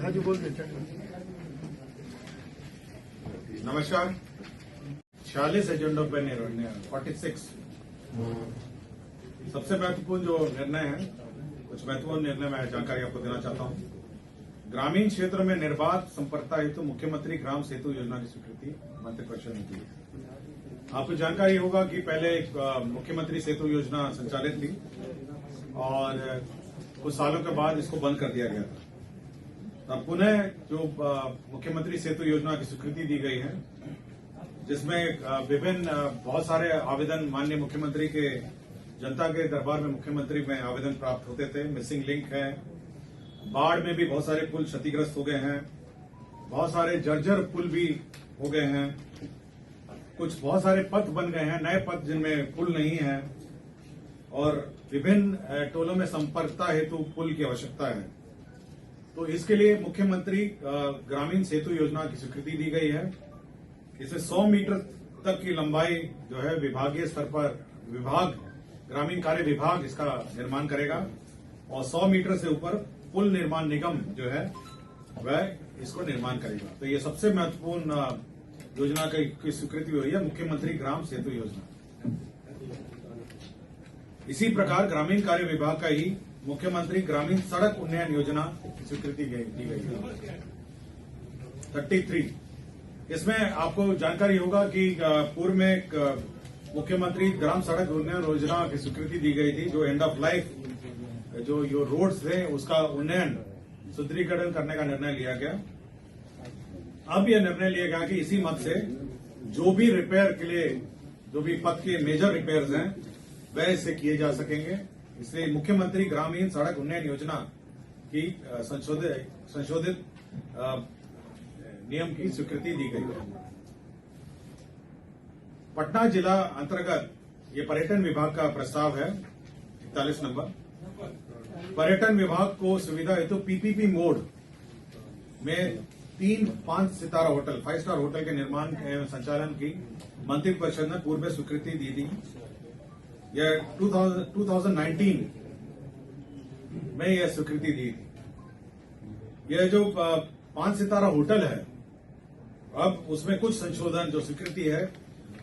राजू बोल देते हैं। नमस्कार। 46 एजेंडों पर निर्णय 46 सबसे महत्वपूर्ण जो निर्णय है, कुछ महत्वपूर्ण निर्णय मैं जानकारी आपको देना चाहता हूं। ग्रामीण क्षेत्र में निर्बाध संपर्कता हेतु मुख्यमंत्री ग्राम सेतु योजना की स्वीकृति मंत्रिपरिषद ने की। आपको जानकारी होगा कि पहले एक मुख्यमंत्री सेतु योजना संचालित थी और कुछ सालों के बाद इसको बंद कर दिया गया था। अब पुनः जो मुख्यमंत्री सेतु योजना की स्वीकृति दी गई है, जिसमें विभिन्न बहुत सारे आवेदन माननीय मुख्यमंत्री के जनता के दरबार में मुख्यमंत्री में आवेदन प्राप्त होते थे। मिसिंग लिंक है, बाढ़ में भी बहुत सारे पुल क्षतिग्रस्त हो गए हैं, बहुत सारे जर्जर पुल भी हो गए हैं, कुछ बहुत सारे पथ बन गए हैं, नए पथ जिनमें पुल नहीं है, और विभिन्न टोलों में संपर्कता हेतु पुल की आवश्यकता है। तो इसके लिए मुख्यमंत्री ग्रामीण सेतु योजना की स्वीकृति दी गई है। इसे 100 मीटर तक की लंबाई जो है विभागीय स्तर पर ग्रामीण कार्य विभाग इसका निर्माण करेगा और 100 मीटर से ऊपर पुल निर्माण निगम जो है वह इसको निर्माण करेगा। तो ये सबसे महत्वपूर्ण योजना की स्वीकृति हुई है, मुख्यमंत्री ग्राम सेतु योजना। इसी प्रकार ग्रामीण कार्य विभाग का ही मुख्यमंत्री ग्रामीण सड़क उन्नयन योजना की स्वीकृति दी गई है 33। इसमें आपको जानकारी होगा कि पूर्व में एक मुख्यमंत्री ग्राम सड़क उन्नयन योजना की स्वीकृति दी गई थी, जो एंड ऑफ लाइफ जो रोड्स थे उसका उन्नयन सुदृढ़ीकरण करने का निर्णय लिया गया। अब यह निर्णय लिया गया कि इसी मद से जो भी रिपेयर के लिए जो भी पथ के मेजर रिपेयर्स हैं वह इससे किए जा सकेंगे। इसलिए मुख्यमंत्री ग्रामीण सड़क उन्नयन योजना की संशोधित नियम की स्वीकृति दी गई है। पटना जिला अंतर्गत ये पर्यटन विभाग का प्रस्ताव है 41 नंबर। पर्यटन विभाग को सुविधा हेतु पीपीपी मोड में 3 5 सितारा होटल 5 स्टार होटल के निर्माण एवं संचालन की मंत्रिपरिषद ने पूर्व में स्वीकृति दी थी। यह 2019 में यह स्वीकृति दी थी। यह जो 5 सितारा होटल है, अब उसमें कुछ संशोधन, जो स्वीकृति है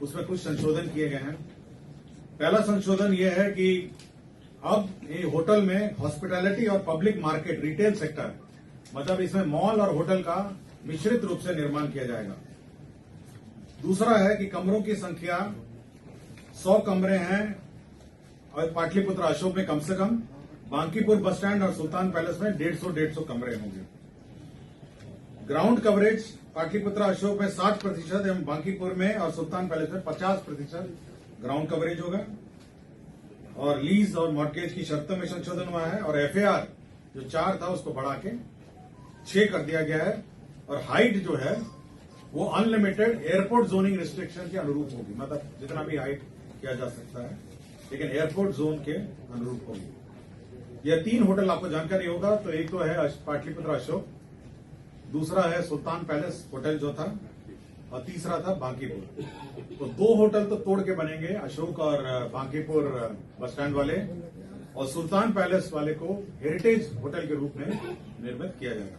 उसमें कुछ संशोधन किए गए हैं। पहला संशोधन यह है कि अब ये होटल में हॉस्पिटैलिटी और पब्लिक मार्केट रिटेल सेक्टर, मतलब इसमें मॉल और होटल का मिश्रित रूप से निर्माण किया जाएगा। दूसरा है कि कमरों की संख्या 100 कमरे हैं और पाटलिपुत्र अशोक में कम से कम, बांकीपुर बस स्टैंड और सुल्तान पैलेस में 150 कमरे होंगे। ग्राउंड कवरेज पाटलिपुत्र अशोक में 60% एवं बांकीपुर में और सुल्तान पैलेस में 50% ग्राउंड कवरेज होगा। और लीज और मॉर्गेज की शर्तों में संशोधन हुआ है और एफएआर जो 4 था उसको बढ़ा के 6 कर दिया गया है। और हाइट जो है वो अनलिमिटेड एयरपोर्ट जोनिंग रिस्ट्रिक्शन के अनुरूप होगी, मतलब जितना भी हाइट किया जा सकता है, लेकिन एयरपोर्ट जोन के अनुरूप होगी। यह 3 होटल आपको जानकारी होगा, तो एक तो है पाटलिपुत्र अशोक, दूसरा है सुल्तान पैलेस होटल जो था, और तीसरा था बांकीपुर। तो 2 होटल तो तोड़ के बनेंगे, अशोक और बांकीपुर बस स्टैंड वाले, और सुल्तान पैलेस वाले को हेरिटेज होटल के रूप में निर्मित किया जाएगा।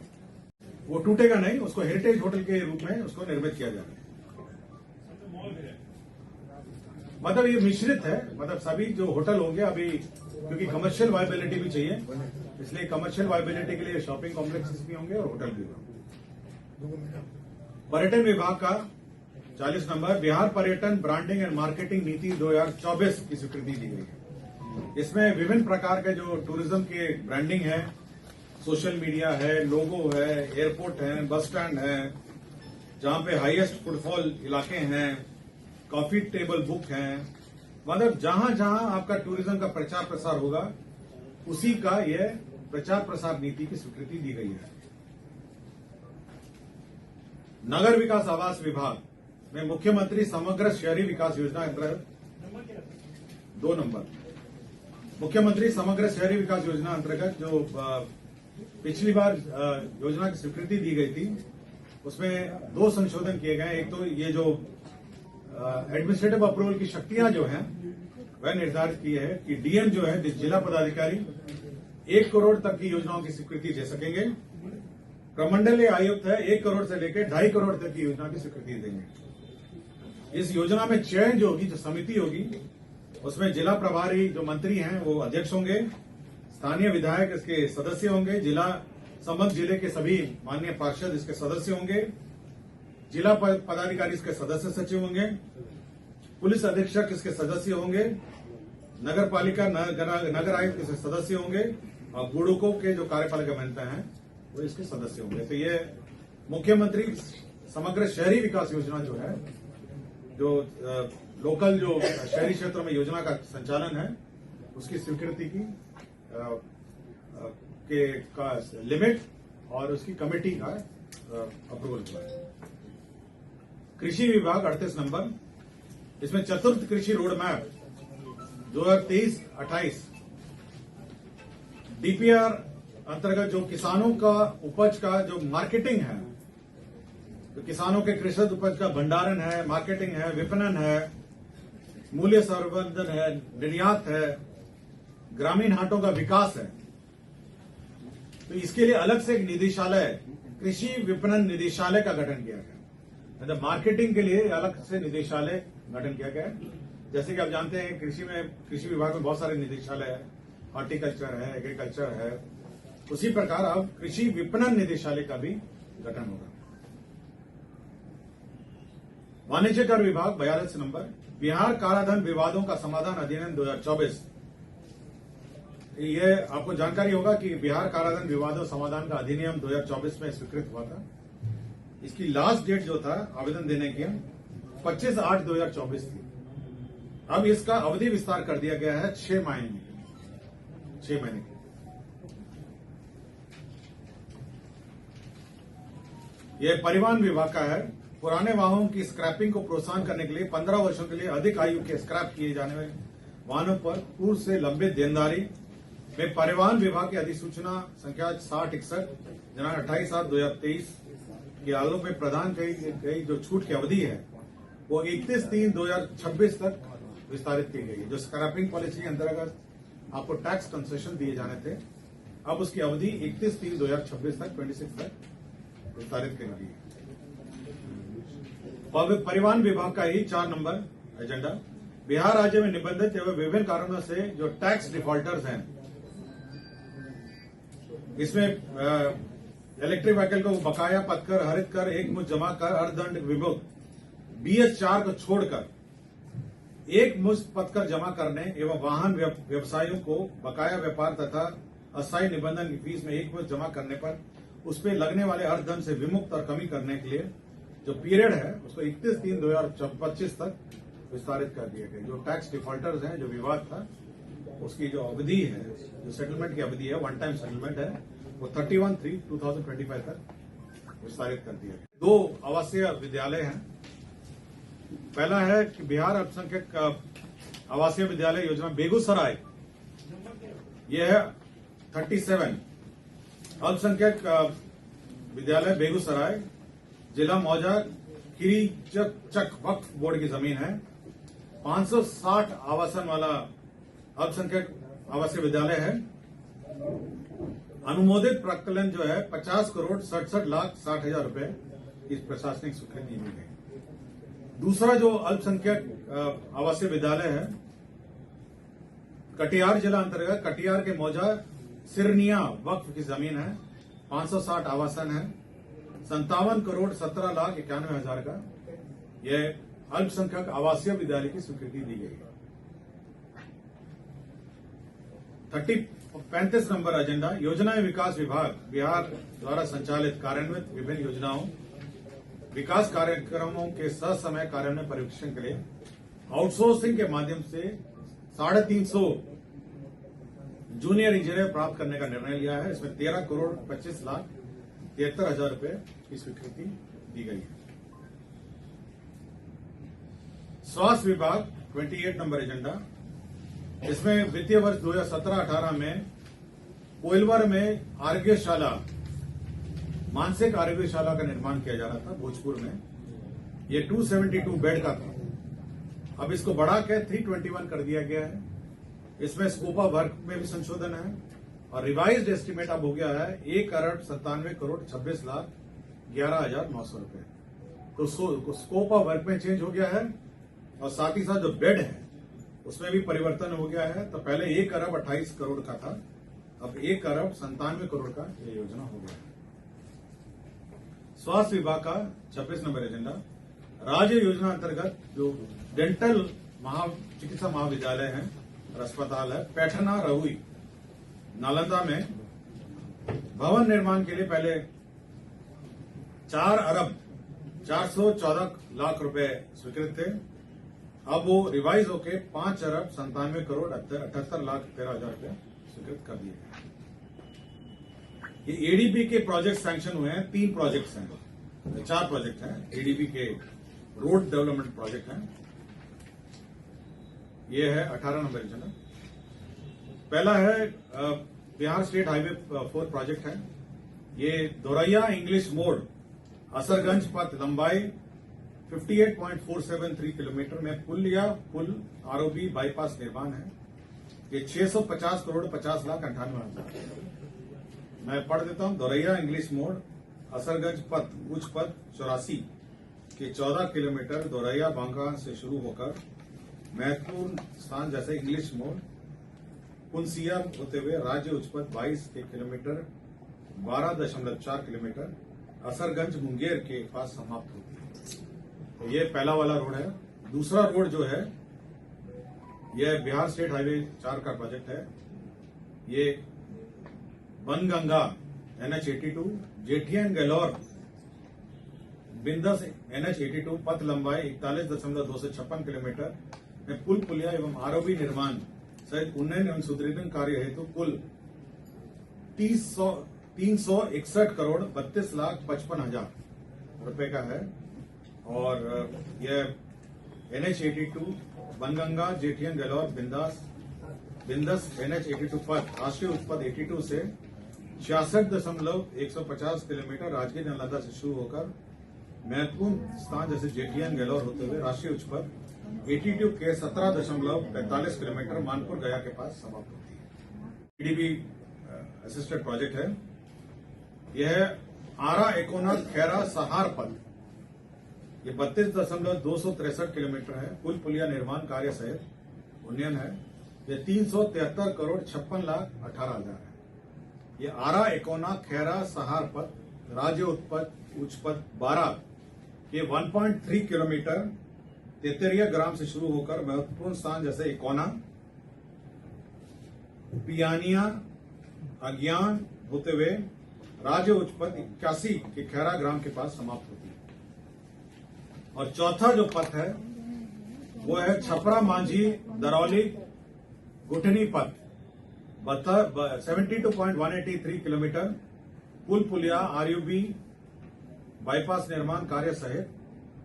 वो टूटेगा नहीं, उसको हेरिटेज होटल के रूप में उसको निर्मित किया जाएगा। मतलब ये मिश्रित है, मतलब सभी जो होटल होंगे अभी, क्योंकि कमर्शियल वायबिलिटी भी चाहिए, इसलिए कमर्शियल वायबिलिटी के लिए शॉपिंग कॉम्प्लेक्सेस भी होंगे और होटल भी होंगे। पर्यटन विभाग का 40 नंबर बिहार पर्यटन ब्रांडिंग एंड मार्केटिंग नीति 2024 की स्वीकृति दी गई है। इसमें विभिन्न प्रकार के जो टूरिज्म के ब्रांडिंग है, सोशल मीडिया है, लोगो है, एयरपोर्ट है, बस स्टैंड है, जहां पे हाईएस्ट फुटफॉल इलाके हैं, कॉफी टेबल बुक हैं, मतलब जहां जहां आपका टूरिज्म का प्रचार प्रसार होगा उसी का यह प्रचार प्रसार नीति की स्वीकृति दी गई है। नगर विकास आवास विभाग में मुख्यमंत्री समग्र शहरी विकास योजना अंतर्गत 2 नंबर मुख्यमंत्री समग्र शहरी विकास योजना अंतर्गत जो पिछली बार योजना की स्वीकृति दी गई थी, उसमें 2 संशोधन किए गए। एक तो ये जो एडमिनिस्ट्रेटिव अप्रूवल की शक्तियां जो हैं वह निर्धारित की है कि डीएम जो है जिला पदाधिकारी 1 करोड़ तक की योजनाओं की स्वीकृति दे सकेंगे। प्रमंडलीय आयुक्त है 1 करोड़ से लेकर 2.5 करोड़ तक की योजना की स्वीकृति देंगे। इस योजना में चयन जो होगी, जो समिति होगी, उसमें जिला प्रभारी जो मंत्री हैं वो अध्यक्ष होंगे, स्थानीय विधायक इसके सदस्य होंगे, संबंध जिले के सभी माननीय पार्षद इसके सदस्य होंगे, जिला पदाधिकारी इसके सदस्य सचिव होंगे, पुलिस अधीक्षक इसके सदस्य होंगे, नगर पालिका नगर आयुक्त इसके सदस्य होंगे और बुडुको के जो कार्यपालिका अभियंता हैं वो इसके सदस्य होंगे। तो ये मुख्यमंत्री समग्र शहरी विकास योजना जो है, जो लोकल जो शहरी क्षेत्रों में योजना का संचालन है, उसकी स्वीकृति का लिमिट और उसकी कमेटी का अप्रूवल हुआ है। कृषि विभाग 38 नंबर, इसमें चतुर्थ कृषि रोड मैप 2023-28 डीपीआर अंतर्गत जो किसानों का उपज का जो मार्केटिंग है, तो किसानों के कृषि उपज का भंडारण है, मार्केटिंग है, विपणन है, मूल्य संवर्धन है, निर्यात है, ग्रामीण हाटों का विकास है, तो इसके लिए अलग से एक निदेशालय, कृषि विपणन निदेशालय का गठन किया गया। मतलब मार्केटिंग के लिए अलग से निदेशालय गठन किया गया है। जैसे कि आप जानते हैं कृषि विभाग में बहुत सारे निदेशालय है, हॉर्टिकल्चर है, एग्रीकल्चर है, उसी प्रकार अब कृषि विपणन निदेशालय का भी गठन होगा। वाणिज्य कर विभाग 42 नंबर, बिहार काराधन विवादों का समाधान अधिनियम 2024। ये आपको जानकारी होगा कि बिहार काराधन विवादों समाधान का अधिनियम 2024 में स्वीकृत हुआ था। इसकी लास्ट डेट जो था आवेदन देने की 25/8/2024 थी। अब इसका अवधि विस्तार कर दिया गया है 6 महीने की। यह परिवहन विभाग का है। पुराने वाहनों की स्क्रैपिंग को प्रोत्साहन करने के लिए 15 वर्षों के लिए अधिक आयु के स्क्रैप किए जाने वाले वाहनों पर पूर्व से लंबित देनदारी में परिवहन विभाग की अधिसूचना संख्या 6061 दिनांक 28/7/2023 के आलोक में प्रदान की गई जो छूट की अवधि है वो 31/3/2026 तक विस्तारित की गई है। जो स्क्रैपिंग पॉलिसी के अंतर्गत आपको टैक्स कंसेशन दिए जाने थे, अब उसकी अवधि 31/3/2026 तक 26 तक विस्तारित की गई है। परिवहन विभाग का ही 4 नंबर एजेंडा, बिहार राज्य में निबंधित एवं विभिन्न कारणों से जो टैक्स डिफॉल्टर्स हैं, इसमें इलेक्ट्रिक व्हीकल को बकाया पथकर, हरित कर, एक मुश्त जमा कर, अर्धदंड विभुक्त BS4 को छोड़कर एक मुश्त पथकर जमा करने एवं वाहन व्यवसायियों को बकाया व्यापार तथा अस्थायी निबंधन की फीस में एक मुश्त जमा करने पर उस पर लगने वाले अर्धदंड से विमुक्त और कमी करने के लिए जो पीरियड है उसको 31/3/2025 तक विस्तारित कर दिया गया। जो टैक्स डिफॉल्टर्स हैं, जो विवाद था, उसकी जो अवधि है, जो सेटलमेंट की अवधि है, वन टाइम सेटलमेंट है, वो 31/3/2025 तक विस्तारित कर दिया गया। 2 आवासीय विद्यालय हैं। पहला है कि बिहार अल्पसंख्यक आवासीय विद्यालय योजना बेगूसराय, यह है 37 अल्पसंख्यक विद्यालय बेगूसराय, जिला मौजा, खीरी चक वक्फ बोर्ड की जमीन है। 560 आवासन वाला अल्पसंख्यक आवासीय विद्यालय है। अनुमोदित प्राक्कलन जो है 50,67,60,60,000 रुपए इस प्रशासनिक स्वीकृति दी गई। दूसरा जो अल्पसंख्यक आवासीय विद्यालय है कटिहार जिला अंतर्गत कटिहार के मौजा सिरनिया वक्फ की जमीन है। 560 आवासन है। 57,17,91,000 का यह अल्पसंख्यक आवासीय विद्यालय की स्वीकृति दी गई है। 35 नंबर एजेंडा, योजना विकास विभाग बिहार द्वारा संचालित कार्यान्वित विभिन्न योजनाओं विकास कार्यक्रमों के ससमय कार्यान्वयन परीक्षण के लिए आउटसोर्सिंग के माध्यम से 350 जूनियर इंजीनियर प्राप्त करने का निर्णय लिया है। इसमें 13,25,73,000 रुपए की स्वीकृति दी गई है। स्वास्थ्य विभाग 28 नंबर एजेंडा, इसमें वित्तीय वर्ष 2017-18 में कोइलवर में आरोग्यशाला, मानसिक आरोग्यशाला का निर्माण किया जा रहा था भोजपुर में। ये 272 बेड का था। अब इसको बढ़ा के 321 कर दिया गया है। इसमें स्कोप ऑफ वर्क में भी संशोधन है और रिवाइज्ड एस्टिमेट अब हो गया है 1,97,96,26,11,900 रुपए। तो स्कोप ऑफ वर्क में चेंज हो गया है और साथ ही साथ जो बेड है उसमें भी परिवर्तन हो गया है। तो पहले 1,28,00,00,000 का था, अब 1,97,00,00,000 का ये योजना हो गया है। स्वास्थ्य विभाग का 26 नंबर एजेंडा, राज्य योजना अंतर्गत जो डेंटल चिकित्सा महाविद्यालय है और अस्पताल है पैठना रहुई नालंदा में भवन निर्माण के लिए पहले 4,414,00,000 रुपए स्वीकृत थे। अब वो रिवाइज होके 5,97,78,13,13,000 रुपए स्वीकृत कर दिए गए। ये एडीबी के प्रोजेक्ट सैंक्शन हुए हैं, 3 प्रोजेक्ट्स हैं, 4 प्रोजेक्ट हैं एडीबी के रोड डेवलपमेंट प्रोजेक्ट हैं। ये है 18 नंबर एजेंडा। पहला है बिहार स्टेट हाईवे 4 प्रोजेक्ट है। ये दोरैया इंग्लिश मोड़ असरगंज पथ लंबाई 58.473 किलोमीटर में पुल आरओबी बाईपास निर्माण है। ये 650,50,98,00,000। मैं पढ़ देता हूं। दोरैया इंग्लिश मोड़ असरगंज पथ उच्च पथ 84 के 14 किलोमीटर दोरैया बांका से शुरू होकर महत्वपूर्ण स्थान जैसे इंग्लिश मोड़ पुनसिया होते हुए राज्य उच्च पथ 22 के किलोमीटर 12.4 किलोमीटर असरगंज मुंगेर के पास समाप्त होती है। तो ये पहला वाला रोड है। दूसरा रोड जो है यह बिहार स्टेट हाईवे 4 का प्रोजेक्ट है। ये Banganga NH82 Jethian galore बिंदस NH82 पथ लंबाई 41.256 किलोमीटर में पुल पुलिया एवं आरओबी निर्माण सहित उन्नयन एवं सुदृढ़ीकरण कार्य हेतु कुल 361,32,55,000 रुपए का है। और यह NH82 Banganga Jethian galore बिंदस NH82 पथ राष्ट्रीय उच्च पथ 82 से 66.150 किलोमीटर राजगीर नालंदा से शुरू होकर महत्वपूर्ण स्थान जैसे जेठियन गैलोर होते हुए राष्ट्रीय उच्च पथ 82 के 17.45 किलोमीटर मानपुर गया के पास समाप्त होती है। ईडीबी असिस्टेड प्रोजेक्ट है। यह आरा एकोना खैरा सहार पथ, ये 32.263 किलोमीटर है। पुल पुलिया निर्माण कार्य सहित उन्नयन है। ये 373,56,18,00,000 है। ये आरा एकोना खैरा सहार पथ राज्य उच्च पथ 12 के 1.3 किलोमीटर तेतरिया ग्राम से शुरू होकर महत्वपूर्ण स्थान जैसे इकोना पियानिया अज्ञान होते हुए राज्य उच्च पथ 81 के खैरा ग्राम के पास समाप्त होती है। और चौथा जो पथ है वो है छपरा मांझी दरौली गुठनी पथ 72.183 किलोमीटर पुल पुलिया आरयूबी बाईपास निर्माण कार्य सहित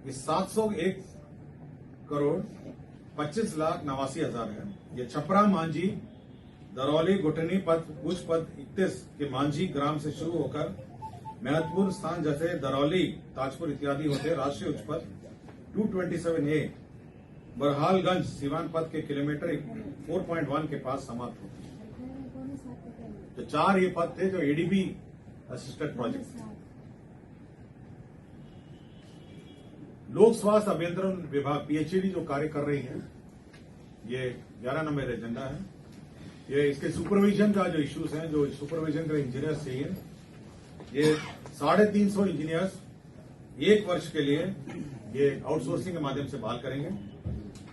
इस 701,25,89,000 है। ये छपरा मांझी दरौली गुठनी पथ उच्च पथ 31 के मांझी ग्राम से शुरू होकर महत्वपूर्ण स्थान जैसे दरौली ताजपुर इत्यादि होते राष्ट्रीय उच्च पथ 227A बरहालगंज सीवान पथ के किलोमीटर 4.1 के पास समाप्त होती है। तो 4 ये पथ थे जो एडीबी असिस्टेड प्रोजेक्ट। लोक स्वास्थ्य अभियंत्रण विभाग पीएचईडी जो कार्य कर रही है, ये 11 नंबर एजेंडा है। ये इसके सुपरविजन का जो इश्यूज हैं, जो सुपरविजन का इंजीनियर्स चाहिए, ये 350 इंजीनियर्स 1 वर्ष के लिए ये आउटसोर्सिंग के माध्यम से बहाल करेंगे।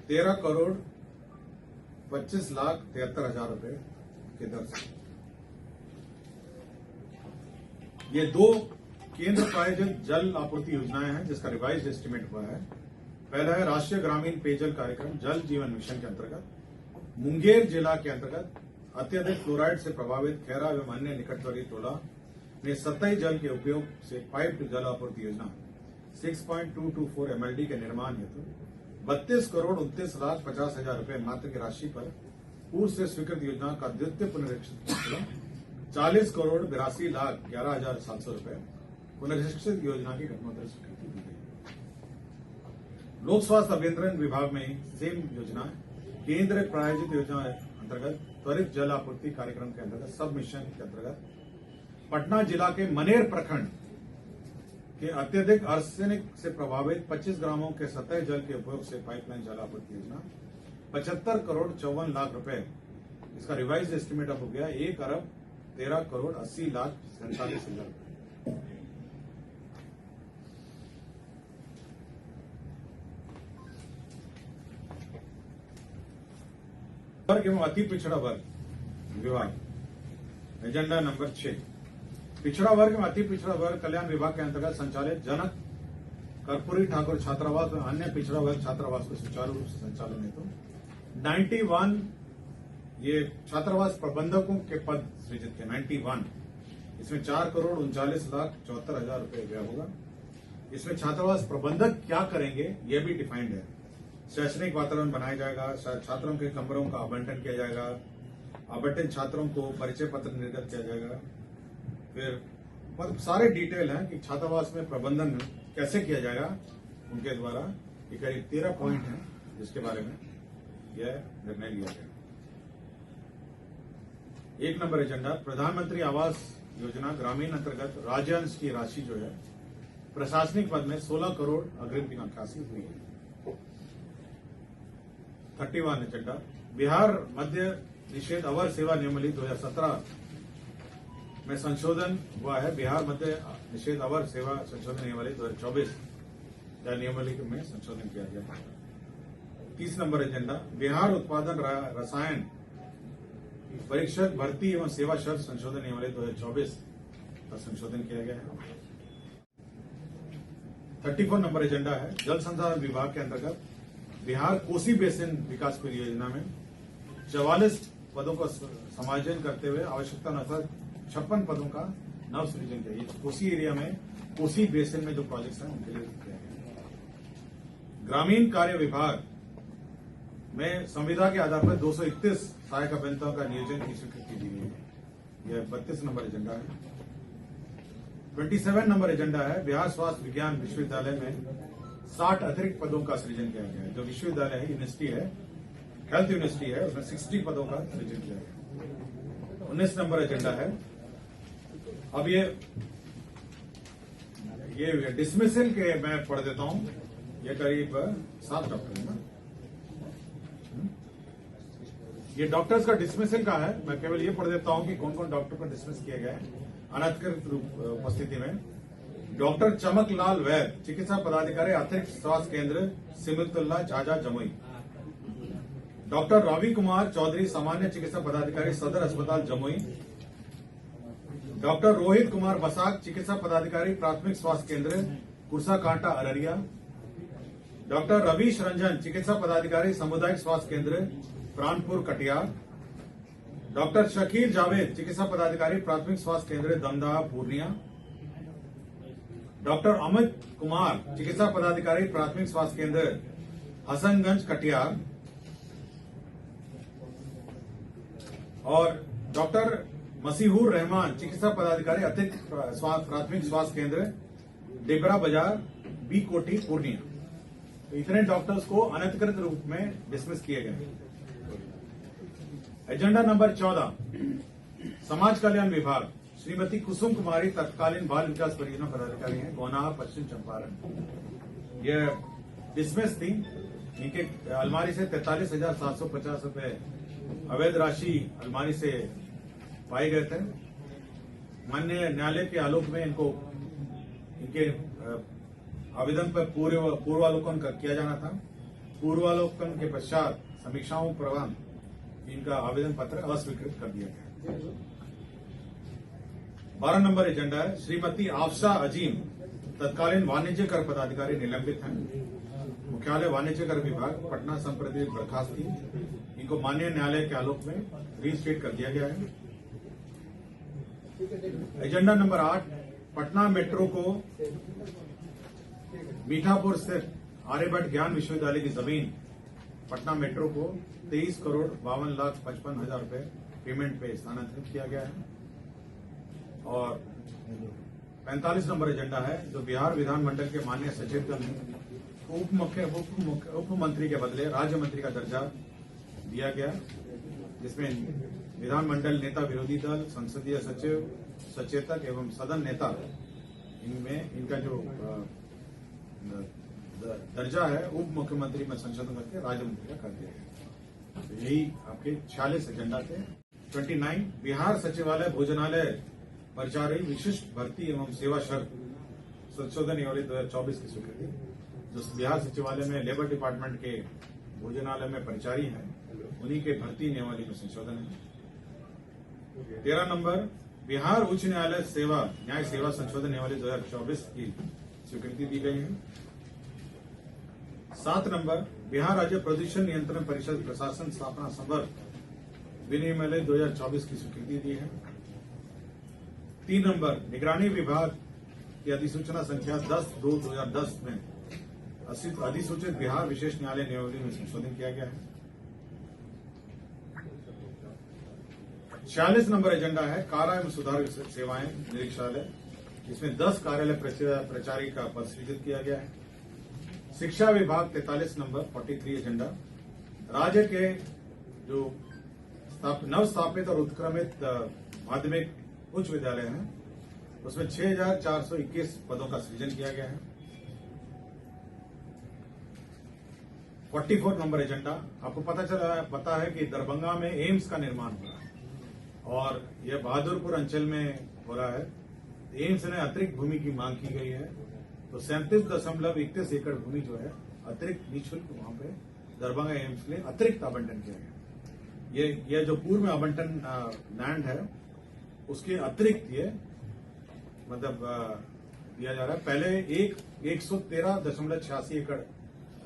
13,25,73,000 रुपए के दर से। ये 2 केंद्र प्रायोजित जल आपूर्ति योजनाएं हैं जिसका रिवाइज्ड एस्टिमेट हुआ है। पहला है राष्ट्रीय ग्रामीण पेयजल कार्यक्रम जल जीवन मिशन के अंतर्गत मुंगेर जिला के अंतर्गत अत्यधिक फ्लोराइड से प्रभावित खैरा एवं अन्य निकटवर्ती टोला में सतही जल के उपयोग से पाइप्ड जल आपूर्ति योजना 6.224 MLD के निर्माण हेतु 32,29,50,000 रुपए मात्र की राशि पर पूर्व से स्वीकृत योजना का द्वितीय पुनरीक्षित 40,82,11,700 रुपए पुनरीक्षित योजना की घटनोत्तर स्वीकृति दी गई। लोक स्वास्थ्य अभियंत्रण विभाग में सेम योजना केंद्र प्रायोजित योजना अंतर्गत त्वरित जल आपूर्ति कार्यक्रम के अंतर्गत सब मिशन के अंतर्गत पटना जिला के मनेर प्रखंड के अत्यधिक आर्सेनिक से प्रभावित 25 ग्रामों के सतह जल के उपयोग से पाइपलाइन जल आपूर्ति योजना 75 करोड़ 54 लाख रुपए, इसका रिवाइज एस्टिमेट अब हो गया 1 अरब 13 करोड़ 80 लाख 47 हजार रुपए। वर्ग एवं अति पिछड़ा वर्ग विभाग एजेंडा नंबर 6, पिछड़ा वर्ग एवं अति पिछड़ा वर्ग कल्याण विभाग के अंतर्गत संचालित जनक कर्पूरी ठाकुर छात्रावास और अन्य पिछड़ा वर्ग छात्रावास को सुचारू रूप से संचालन हेतु 91 ये छात्रावास प्रबंधकों के पद सृजित थे 91, इसमें 4 करोड़ 39 लाख 74 हजार रुपए व्यय होगा। इसमें छात्रावास प्रबंधक क्या करेंगे यह भी डिफाइंड है। शैक्षणिक वातावरण बनाया जाएगा, छात्रों के कमरों का आवंटन किया जाएगा, आवंटन छात्रों को परिचय पत्र निर्गत किया जाएगा, फिर मतलब सारे डिटेल हैं कि छात्रावास में प्रबंधन कैसे किया जाएगा उनके द्वारा। ये करीब 13 पॉइंट हैं जिसके बारे में यह निर्णय लिया गया। 1 नंबर एजेंडा प्रधानमंत्री आवास योजना ग्रामीण अंतर्गत राज्यांश की राशि जो है प्रशासनिक पद में 16 करोड़ अग्रिम की निकासी हुई है। 31 एजेंडा बिहार मध्य निषेध अवर सेवा नियमावली 2017 में संशोधन हुआ है। बिहार मध्य निषेध अवर सेवा संशोधन नियमावली 2024 या नियमावली में संशोधन किया गया। 30 नंबर एजेंडा बिहार उत्पादन रसायन परीक्षक भर्ती एवं सेवा शर्त संशोधन नियमावली 2024 का संशोधन किया गया है। 34 नंबर एजेंडा है जल संसाधन विभाग के अंतर्गत बिहार कोसी बेसिन विकास परियोजना में 44 पदों का समायोजन करते हुए आवश्यकता अनुसार 56 पदों का नव सृजन किया। कोसी एरिया में कोसी बेसिन में जो प्रोजेक्ट्स हैं उनके लिए किया गया। ग्रामीण कार्य विभाग में संविदा के आधार पर 231 सहायक अभियंताओं का नियोजन की स्वीकृति दी गई है। यह 32 नंबर एजेंडा है। 27 नंबर एजेंडा है बिहार स्वास्थ्य विज्ञान विश्वविद्यालय में 60 अतिरिक्त पदों का सृजन किया गया है। जो विश्वविद्यालय है यूनिवर्सिटी है, हेल्थ यूनिवर्सिटी है, उसमें 60 पदों का सृजन किया गया। 19 नंबर एजेंडा है अब ये डिसमिसल के मैं पढ़ देता हूं। ये करीब 7 डॉक्टर है ना, ये डॉक्टर्स का डिसमिसल का है। मैं केवल ये पढ़ देता हूं कि कौन कौन डॉक्टर को डिसमिस किए गए अनधिकृत उपस्थिति में। डॉक्टर चमकलाल वैद चिकित्सा पदाधिकारी अतिरिक्त स्वास्थ्य केंद्र सिमतुल्ला झाझा जमुई। डॉक्टर रवि कुमार चौधरी सामान्य चिकित्सा पदाधिकारी सदर अस्पताल जमुई। डॉक्टर रोहित कुमार बसाक चिकित्सा पदाधिकारी प्राथमिक स्वास्थ्य केंद्र कुरसा कांटा अररिया। डॉक्टर रवीश रंजन चिकित्सा पदाधिकारी सामुदायिक स्वास्थ्य केंद्र प्राणपुर कटियार। डॉक्टर शकीर जावेद चिकित्सा पदाधिकारी प्राथमिक स्वास्थ्य केंद्र दमदहा पूर्णिया। डॉक्टर अमित कुमार चिकित्सा पदाधिकारी प्राथमिक स्वास्थ्य केंद्र हसनगंज कटियार। और डॉक्टर मसीहुर रहमान चिकित्सा पदाधिकारी अतिरिक्त प्राथमिक स्वास्थ्य केंद्र डेबरा बाजार बी कोटी पूर्णिया। तो इतने डॉक्टर्स को अनधिकृत रूप में डिसमिस किए गए। एजेंडा नंबर 14 समाज कल्याण विभाग श्रीमती कुसुम कुमारी तत्कालीन बाल विकास परियोजना पदाधिकारी हैं गोनाहा पश्चिम चंपारण। ये डिसमिस थी। इनके अलमारी से 43,750 रुपए अवैध राशि अलमारी से पाए गए थे। माननीय न्यायालय के आलोक में इनके आवेदन पर पूर्वालोकन किया जाना था। पूर्वालोकन के पश्चात समीक्षाओं प्रवान इनका आवेदन पत्र अस्वीकृत कर दिया गया। 12 नंबर एजेंडा है श्रीमती आफशा अजीम तत्कालीन वाणिज्य कर पदाधिकारी निलंबित हैं। मुख्यालय वाणिज्य कर विभाग पटना संप्रति बर्खास्त थी। इनको माननीय न्यायालय के आलोक में रीस्टेट कर दिया गया है। एजेंडा नंबर 8 पटना मेट्रो को मीठापुर स्थित आर्यभट्ट ज्ञान विश्वविद्यालय की जमीन पटना मेट्रो को 23 करोड़ 52 लाख 55 हजार रुपए पेमेंट पे स्थानांतरित किया गया है। और 45 नंबर एजेंडा है जो बिहार विधानमंडल के माननीय सचेतक उप मंत्री के बदले राज्य मंत्री का दर्जा दिया गया। जिसमें विधानमंडल नेता, विरोधी दल, संसदीय सचिव, सचेतक एवं सदन नेता, इनमें इनका जो दर्जा है उप मुख्यमंत्री में संशोधन करके राज्य मंत्री का कर दिया गया। तो यही आपके 46 एजेंडा थे। 29 बिहार सचिवालय भोजनालय परिचारी विशिष्ट भर्ती एवं सेवा शर्त संशोधन नियमावली 2024 की स्वीकृति। जो बिहार सचिवालय में लेबर डिपार्टमेंट के भोजनालय में परिचारी हैं, उन्हीं के भर्ती नियमावली में संशोधन है। 13 नंबर बिहार उच्च न्यायालय सेवा न्याय सेवा संशोधन नियमावली 2024 की स्वीकृति दी गई है। 7 नंबर बिहार राज्य प्रदूषण नियंत्रण परिषद प्रशासन स्थापना संवर्ग विनियमावली 2024 की स्वीकृति दी है। 3 नंबर निगरानी विभाग की अधिसूचना संख्या 10/2/2010 में अधिसूचित बिहार विशेष न्यायालय नियमावली में संशोधन किया गया है। 46 नंबर एजेंडा है कारा एवं सुधार सेवाएं निरीक्षालय, इसमें 10 कार्यालय प्रचारी का पद सृजित किया गया है। शिक्षा विभाग 43 नंबर 43 एजेंडा राज्य के जो नवस्थापित और उत्क्रमित माध्यमिक उच्च विद्यालय हैं, उसमें 6421 पदों का सृजन किया गया है। 44 नंबर एजेंडा आपको पता है कि दरभंगा में एम्स का निर्माण हो रहा है और यह बहादुरपुर अंचल में हो रहा है। एम्स ने अतिरिक्त भूमि की मांग की गई है, तो 37.31 एकड़ भूमि जो है अतिरिक्त निःशुल्क वहां पे दरभंगा एम्स के लिए अतिरिक्त आवंटन किया गया। ये जो पूर्व में आवंटन लैंड है उसके अतिरिक्त ये मतलब दिया जा रहा है। पहले 113.86 एकड़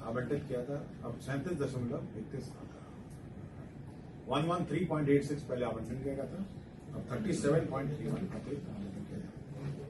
आवंटित किया था, अब 37.31 113.86 पहले आवंटन किया गया था, अब 37.31 अतिरिक्त आवंटन